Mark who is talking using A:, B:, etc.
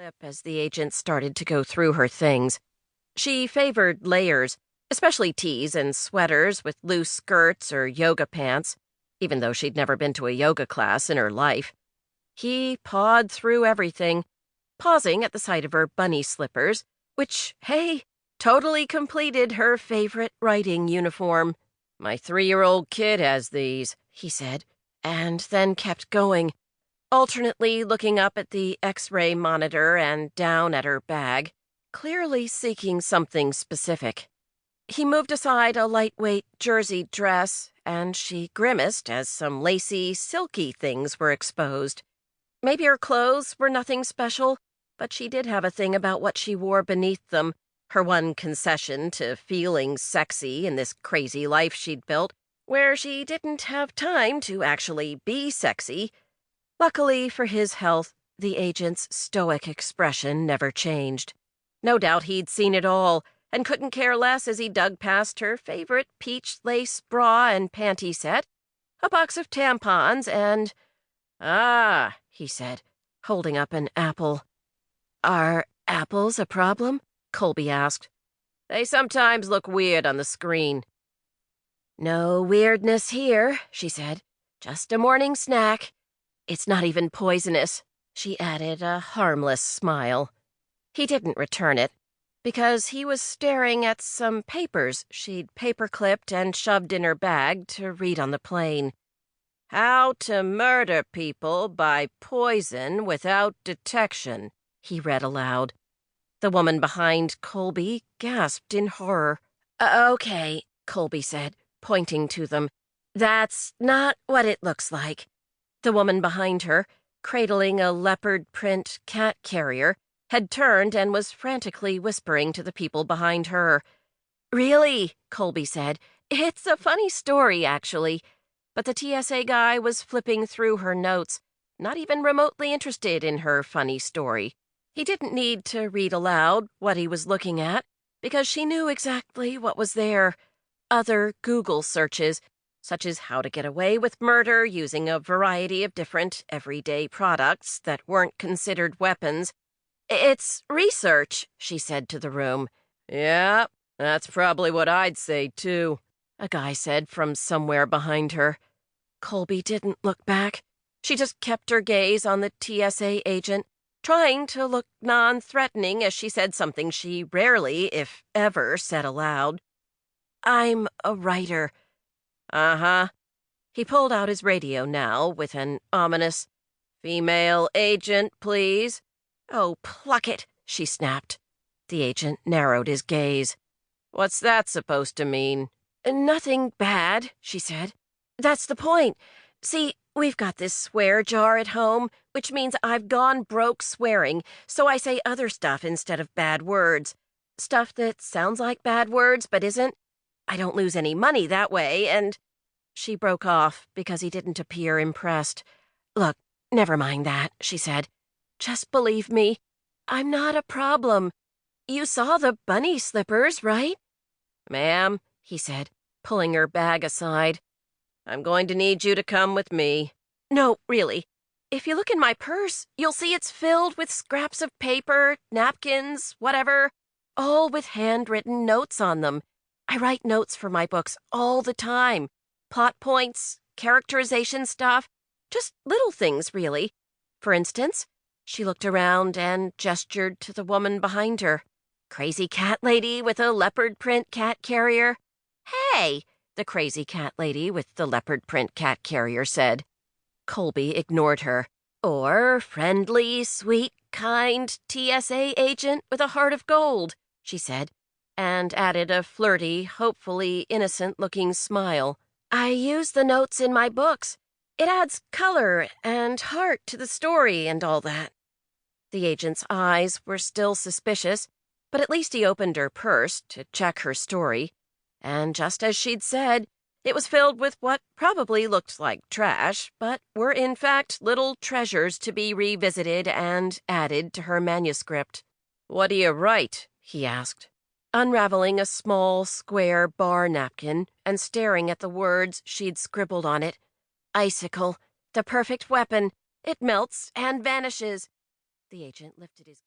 A: lip as the agent started to go through her things. She favored layers, especially tees and sweaters with loose skirts or yoga pants, even though she'd never been to a yoga class in her life. He pawed through everything, pausing at the sight of her bunny slippers, which, hey, totally completed her favorite writing uniform. "My 3-year-old kid has these," he said, and then kept going, alternately looking up at the X-ray monitor and down at her bag, clearly seeking something specific. He moved aside a lightweight jersey dress, and she grimaced as some lacy, silky things were exposed. Maybe her clothes were nothing special, but she did have a thing about what she wore beneath them, her one concession to feeling sexy in this crazy life she'd built, where she didn't have time to actually be sexy. Luckily for his health, the agent's stoic expression never changed. No doubt he'd seen it all, and couldn't care less as he dug past her favorite peach lace bra and panty set, a box of tampons, and... "Ah," he said, holding up an apple. "Are apples a problem?" Colbie asked. "They sometimes look weird on the screen." "No weirdness here," she said. "Just a morning snack. It's not even poisonous," she added, a harmless smile. He didn't return it, because he was staring at some papers she'd paper-clipped and shoved in her bag to read on the plane. "How to murder people by poison without detection," he read aloud. The woman behind Colbie gasped in horror. "Okay," Colbie said, pointing to them. "That's not what it looks like." The woman behind her, cradling a leopard print cat carrier, had turned and was frantically whispering to the people behind her. "Really," Colbie said, "it's a funny story, actually." But the TSA guy was flipping through her notes, not even remotely interested in her funny story. He didn't need to read aloud what he was looking at, because she knew exactly what was there. Other Google searches, such as how to get away with murder using a variety of different everyday products that weren't considered weapons. "It's research," she said to the room. "Yeah, that's probably what I'd say, too," a guy said from somewhere behind her. Colbie didn't look back. She just kept her gaze on the TSA agent, trying to look non-threatening as she said something she rarely, if ever, said aloud. "I'm a writer." "Uh-huh." He pulled out his radio now with an ominous, "Female agent, please." "Oh, pluck it," she snapped. The agent narrowed his gaze. "What's that supposed to mean?" "Nothing bad," she said. "That's the point. See, we've got this swear jar at home, which means I've gone broke swearing, so I say other stuff instead of bad words. Stuff that sounds like bad words but isn't. I don't lose any money that way, and..." She broke off because he didn't appear impressed. "Look, never mind that," she said. "Just believe me. I'm not a problem. You saw the bunny slippers, right?" "Ma'am," he said, pulling her bag aside, "I'm going to need you to come with me." "No, really. If you look in my purse, you'll see it's filled with scraps of paper, napkins, whatever, all with handwritten notes on them. I write notes for my books all the time. Plot points, characterization stuff, just little things, really. For instance..." She looked around and gestured to the woman behind her. "Crazy cat lady with a leopard print cat carrier." "Hey," the crazy cat lady with the leopard print cat carrier said. Colbie ignored her. "Or friendly, sweet, kind TSA agent with a heart of gold," she said, and added a flirty, hopefully innocent-looking smile. "I use the notes in my books. It adds color and heart to the story and all that." The agent's eyes were still suspicious, but at least he opened her purse to check her story. And just as she'd said, it was filled with what probably looked like trash, but were in fact little treasures to be revisited and added to her manuscript. "What do you write?" he asked, unraveling a small, square bar napkin and staring at the words she'd scribbled on it. "Icicle, the perfect weapon. It melts and vanishes." The agent lifted his gaze.